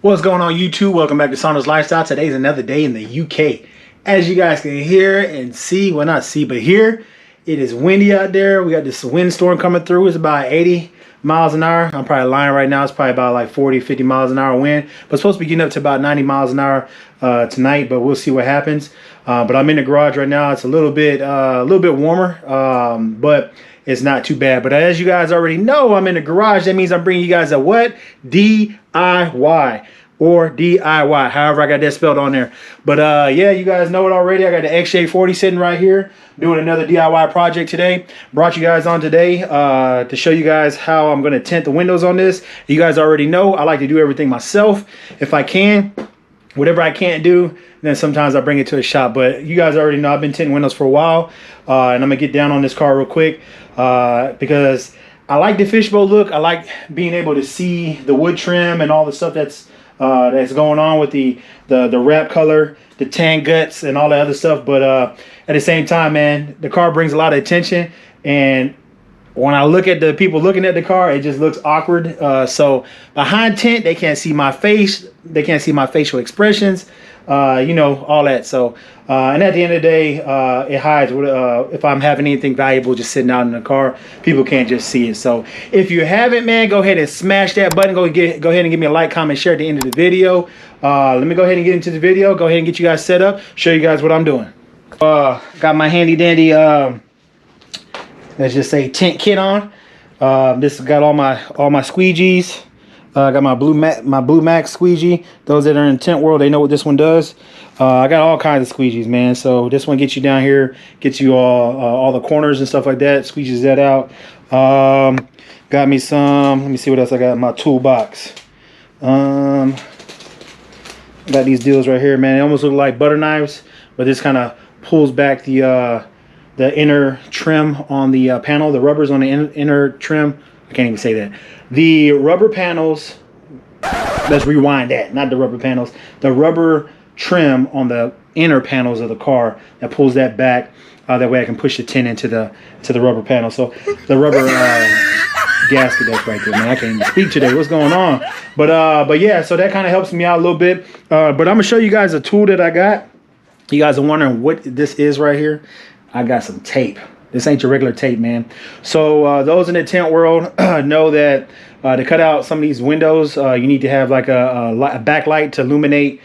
What's going on YouTube? Welcome back to Sauna's Lifestyle. Today's another day in the UK. As you guys can hear and see, well not see, but hear, it is windy out there. We got this windstorm coming through. It's about 80 miles an hour. I'm probably lying right now. It's probably about like 40, 50 miles an hour wind. But it's supposed to be getting up to about 90 miles an hour tonight, but we'll see what happens. But I'm in the garage right now. It's a little bit warmer, but it's not too bad. But as you guys already know, I'm in the garage. That means I'm bringing you guys a what? DIY. Or DIY, however I got that spelled on there. But yeah, you guys know it already. I got the XJ40 sitting right here doing another DIY project today. Brought you guys on today to show you guys how I'm going to tint the windows on this. You guys already know I like to do everything myself if I can. Whatever I can't do, then sometimes I bring it to a shop. But you guys already know I've been tinting windows for a while. And I'm going to get down on this car real quick because I like the fishbowl look. I like being able to see the wood trim and all the stuff that's going on with the wrap color, the tan guts, and all that other stuff. But at the same time, man, the car brings a lot of attention. And when I look at the people looking at the car, it just looks awkward. So behind tint, they can't see my face. They can't see my facial expressions. You know, all that. So and at the end of the day, it hides if I'm having anything valuable just sitting out in the car. People can't just see it. So if you haven't, man, go ahead and smash that button. Go ahead and give me a like, comment, share at the end of the video. Let me go ahead and get into the video. Go ahead and get you guys set up. Show you guys what I'm doing. Got my handy dandy let's just say tint kit on. This has got all my squeegees. I got my blue max squeegee. Those that are in the tint world, they know what this one does. I got all kinds of squeegees, man. So this one gets you down here, gets you all the corners and stuff like that. Squeegees that out. Got me some. Let me see what else I got in my toolbox. Got these deals right here, man. They almost look like butter knives, but this kind of pulls back the inner trim on the panel. The rubbers on the inner trim. I can't even say that. The rubber panels, let's rewind that, not the rubber panels. The rubber trim on the inner panels of the car that pulls that back. That way I can push the tint into the rubber panel. So the rubber gasket, that's right there, man. I can't even speak today. What's going on? But yeah, so that kind of helps me out a little bit. But I'm gonna show you guys a tool that I got. You guys are wondering what this is right here. I got some tape. This ain't your regular tape, man. So those in the tint world know that to cut out some of these windows, you need to have like a backlight to illuminate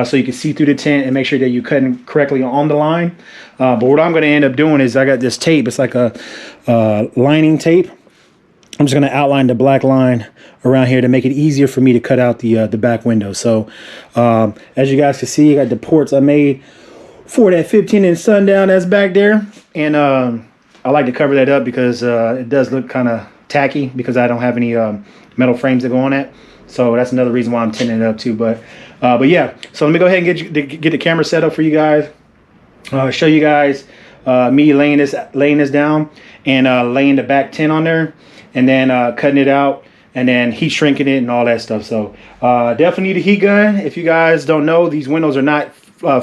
so you can see through the tint and make sure that you're cutting correctly on the line. But what I'm going to end up doing is I got this tape. It's like a lining tape. I'm just going to outline the black line around here to make it easier for me to cut out the back window. So as you guys can see, I got the ports I made for that 15-inch sundown that's back there. And I like to cover that up because it does look kind of tacky because I don't have any metal frames to go on that. So that's another reason why I'm tinting it up too. But yeah, so let me go ahead and get the camera set up for you guys. Show you guys me laying this down and laying the back tint on there, and then cutting it out and then heat shrinking it and all that stuff. So definitely need a heat gun. If you guys don't know, these windows are not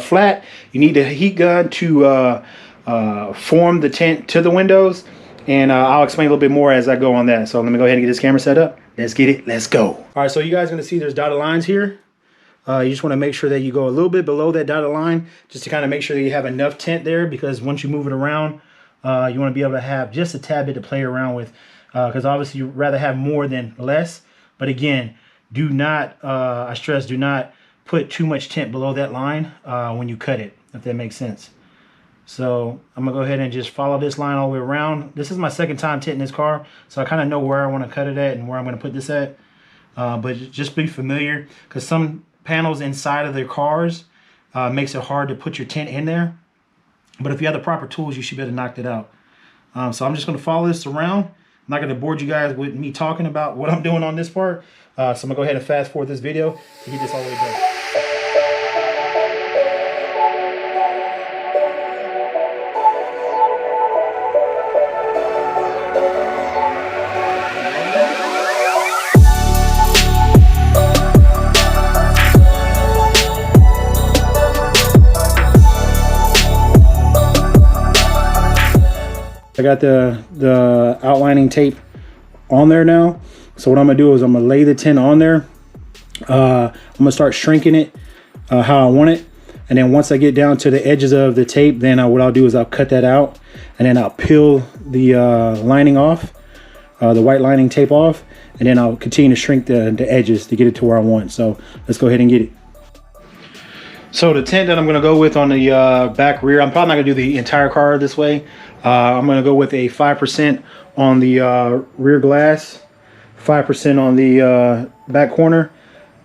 flat. You need a heat gun to form the tint to the windows, and I'll explain a little bit more as I go on that. So let me go ahead and get this camera set up. Let's get it. Let's go. All right, so you guys are going to see there's dotted lines here. You just want to make sure that you go a little bit below that dotted line just to kind of make sure that you have enough tint there, because once you move it around, you want to be able to have just a tad bit to play around with, because obviously you'd rather have more than less. But again, do not, I stress, do not put too much tint below that line when you cut it, if that makes sense. So I'm gonna go ahead and just follow this line all the way around. This is my second time tinting this car, so I kind of know where I want to cut it at and where I'm going to put this at. But just be familiar, because some panels inside of their cars makes it hard to put your tint in there. But if you have the proper tools, you should be able to knock it out. So I'm just going to follow this around. I'm not going to bore you guys with me talking about what I'm doing on this part. So I'm going to go ahead and fast forward this video to get this all the way done. I got the outlining tape on there now. So what I'm gonna do is I'm gonna lay the tint on there I'm gonna start shrinking it how I want it. And then once I get down to the edges of the tape, then what I'll do is I'll cut that out, and then I'll peel the lining off, the white lining tape off, and then I'll continue to shrink the edges to get it to where I want. So let's go ahead and get it. So the tint that I'm gonna go with on the back rear, I'm probably not gonna do the entire car this way. I'm gonna go with a 5% on the rear glass, 5% on the back corner,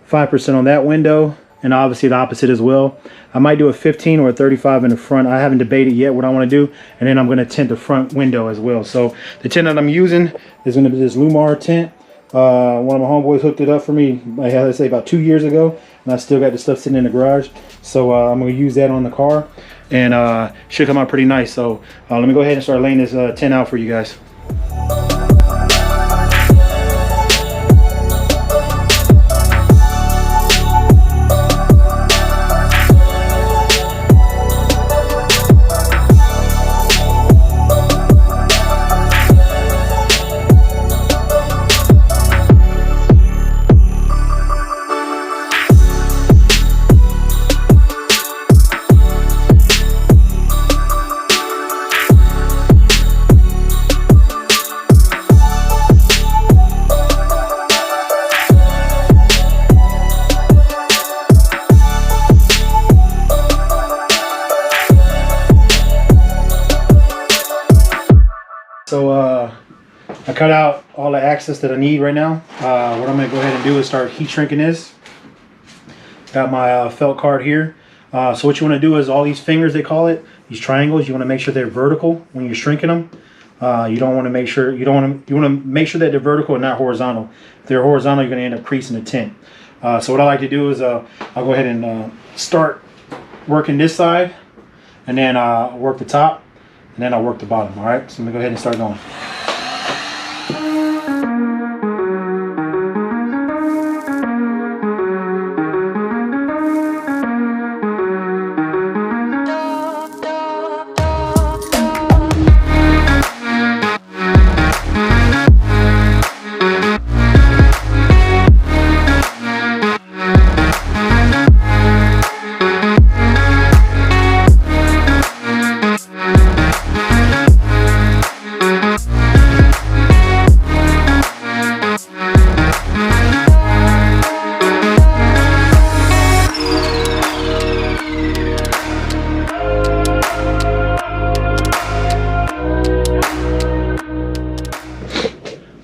5% on that window, and obviously the opposite as well. I might do a 15 or a 35 in the front. I haven't debated yet what I want to do. And then I'm going to tint the front window as well. So the tint that I'm using is going to be this Lumar tint. One of my homeboys hooked it up for me, I had to say about 2 years ago, and I still got the stuff sitting in the garage. So I'm going to use that on the car, and should come out pretty nice. So let me go ahead and start laying this tint out for you guys. So I cut out all the access that I need right now. What I'm going to go ahead and do is start heat shrinking this. Got my felt card here. So what you want to do is all these fingers, they call it, these triangles, you want to make sure they're vertical when you're shrinking them. You want to make sure that they're vertical and not horizontal. If they're horizontal, you're going to end up creasing the tint. So what I like to do is I'll go ahead and start working this side, and then work the top, and then I'll work the bottom. All right, so I'm gonna go ahead and start going.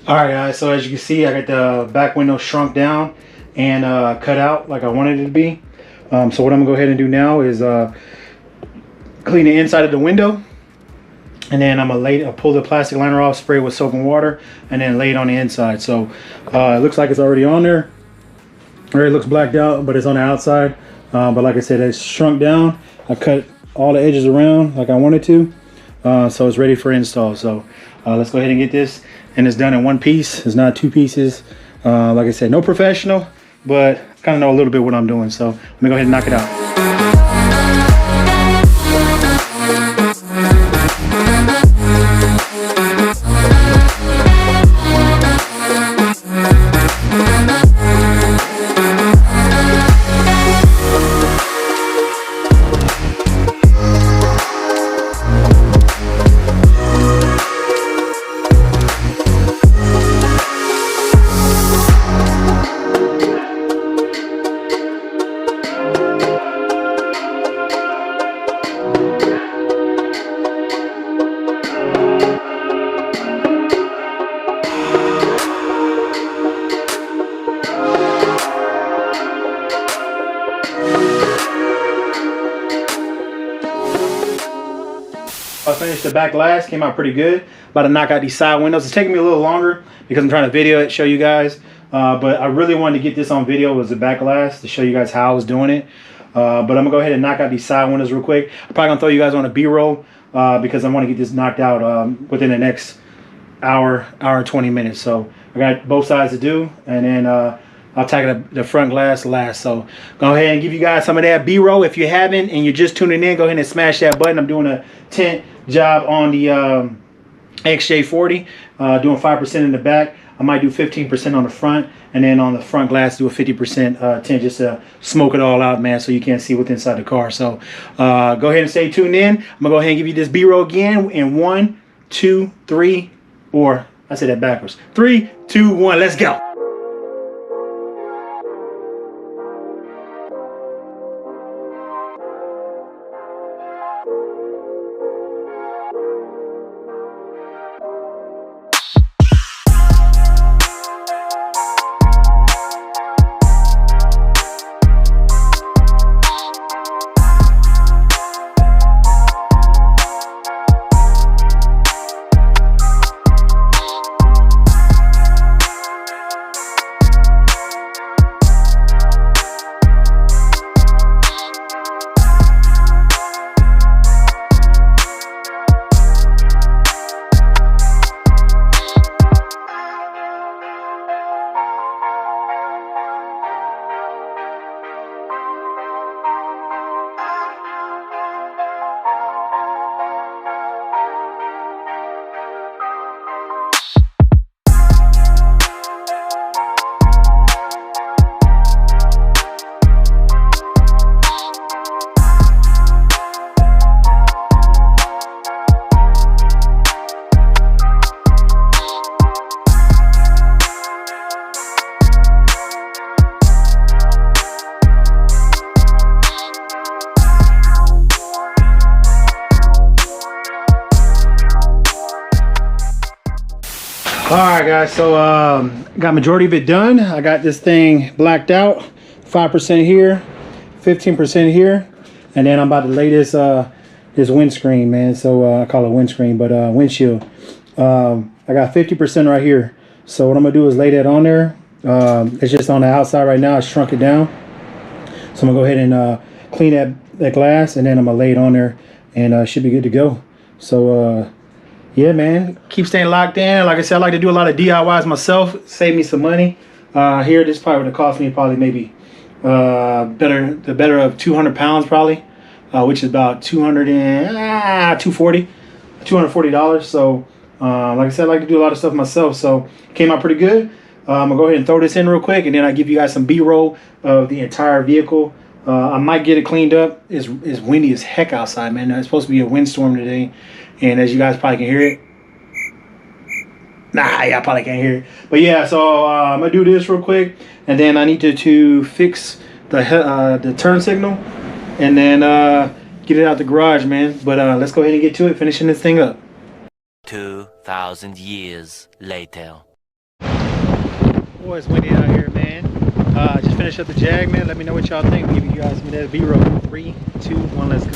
Alright guys, so as you can see, I got the back window shrunk down and cut out like I wanted it to be. So what I'm going to go ahead and do now is clean the inside of the window. And then I'm going to pull the plastic liner off, spray it with soap and water, and then lay it on the inside. So it looks like it's already on there. Or it looks blacked out, but it's on the outside. But like I said, it's shrunk down. I cut all the edges around like I wanted to. So it's ready for install. So let's go ahead and get this. And it's done in one piece. It's not two pieces. Like I said, no professional, but kind of know a little bit what I'm doing. So let me go ahead and knock it out. I finished the back glass, came out pretty good. About to knock out these side windows. It's taking me a little longer because I'm trying to video it, show you guys. But I really wanted to get this on video as the back glass to show you guys how I was doing it. But I'm gonna go ahead and knock out these side windows real quick. I'm probably gonna throw you guys on a B-roll because I want to get this knocked out within the next hour and 20 minutes. So I got both sides to do, and then I'll tackle the front glass last. So go ahead and give you guys some of that B-roll. If you haven't and you're just tuning in, go ahead and smash that button. I'm doing a tint job on the XJ40, doing 5% in the back. I might do 15% on the front, and then on the front glass do a 50% tint, just to smoke it all out, man, so you can't see what's inside the car. So go ahead and stay tuned in. I'm gonna go ahead and give you this B-roll again in 1, 2, 3, or I said that backwards. 3, 2, 1, let's go. All right, guys, so got majority of it done. I got this thing blacked out, 5% here, 15% here, and then I'm about to lay this this windscreen, man. So I call it windscreen, but windshield. I got 50% right here. So what I'm gonna do is lay that on there. It's just on the outside right now. I shrunk it down. So I'm gonna go ahead and clean that glass, and then I'm gonna lay it on there, and should be good to go. So yeah, man, keep staying locked in. Like I said, I like to do a lot of DIYs myself, save me some money. Here, this probably would have cost me probably maybe the better of 200 pounds probably, which is about $240. So like I said, I like to do a lot of stuff myself. So came out pretty good. I'm gonna go ahead and throw this in real quick, and then I give you guys some B-roll of the entire vehicle. I might get it cleaned up. It's windy as heck outside, man. It's supposed to be a windstorm today, and as you guys probably can hear it. Nah, y'all probably can't hear it. But yeah, so I'm gonna do this real quick, and then I need to fix the turn signal, and then get it out the garage, man. But let's go ahead and get to it, finishing this thing up. 2,000 years later. Boy, it's windy out here, man. Just finished up the Jag, man. Let me know what y'all think. I'll give you guys some of that B-roll. 3, 2, 1, let's go.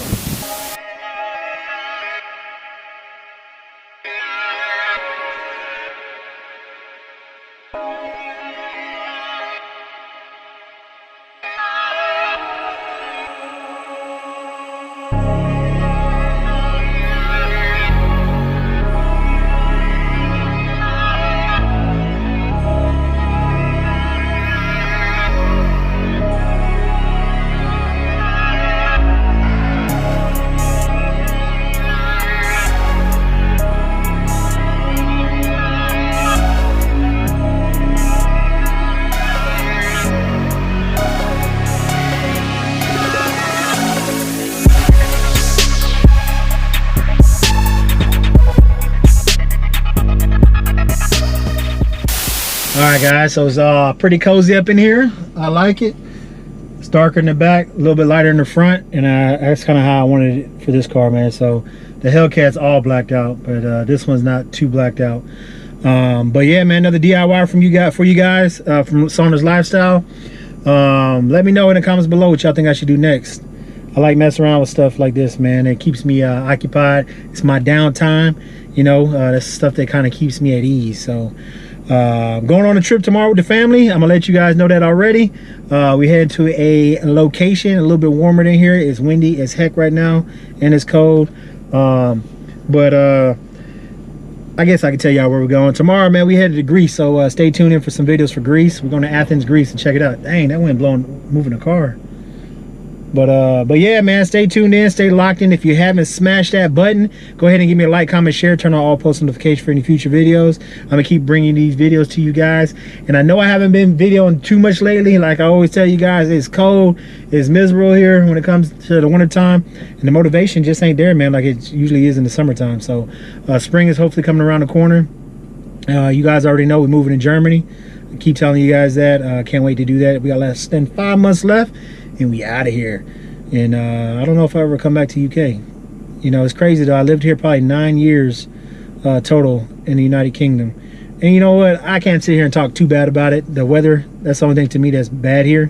Alright guys, so it's pretty cozy up in here. I like it. It's darker in the back, a little bit lighter in the front, and that's kind of how I wanted it for this car, man. So the Hellcat's all blacked out, but this one's not too blacked out. But yeah, man, another DIY from you guys from Saunders Lifestyle. Let me know in the comments below what y'all think I should do next. I like messing around with stuff like this, man. It keeps me occupied. It's my downtime, you know. That's stuff that kind of keeps me at ease. So going on a trip tomorrow with the family. I'm gonna let you guys know that already. We head to a location a little bit warmer than here. It's windy as heck right now, and it's cold. But I guess I can tell y'all where we're going tomorrow, man. We headed to Greece, so stay tuned in for some videos for Greece. We're going to Athens, Greece, and check it out. Dang, that wind moving the car. But yeah, man, stay tuned in, stay locked in. If you haven't smashed that button, go ahead and give me a like, comment, share, turn on all post notifications for any future videos. I'm gonna keep bringing these videos to you guys. And I know I haven't been videoing too much lately. Like I always tell you guys, it's cold, it's miserable here when it comes to the winter time, and the motivation just ain't there, man, like it usually is in the summertime. So spring is hopefully coming around the corner. You guys already know we're moving to Germany. I keep telling you guys that. Can't wait to do that. We got less than 5 months left and we out of here. And I don't know if I ever come back to UK. You know, it's crazy though. I lived here probably 9 years total in the United Kingdom. And you know what? I can't sit here and talk too bad about it. The weather, that's the only thing to me that's bad here.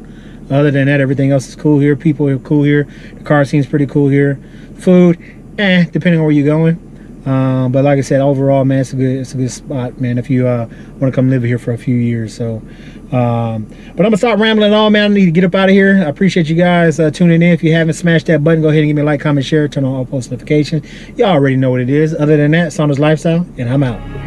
Other than that, everything else is cool here. People are cool here. The car seems pretty cool here. Food, depending on where you're going. But like I said, overall, man, it's a good spot, man, if you want to come live here for a few years. So but I'm gonna stop rambling on, man. I need to get up out of here. I appreciate you guys tuning in. If you haven't smashed that button, go ahead and give me a like, comment, share, turn on all post notifications. You already know what it is. Other than that, Saunders Lifestyle, and I'm out.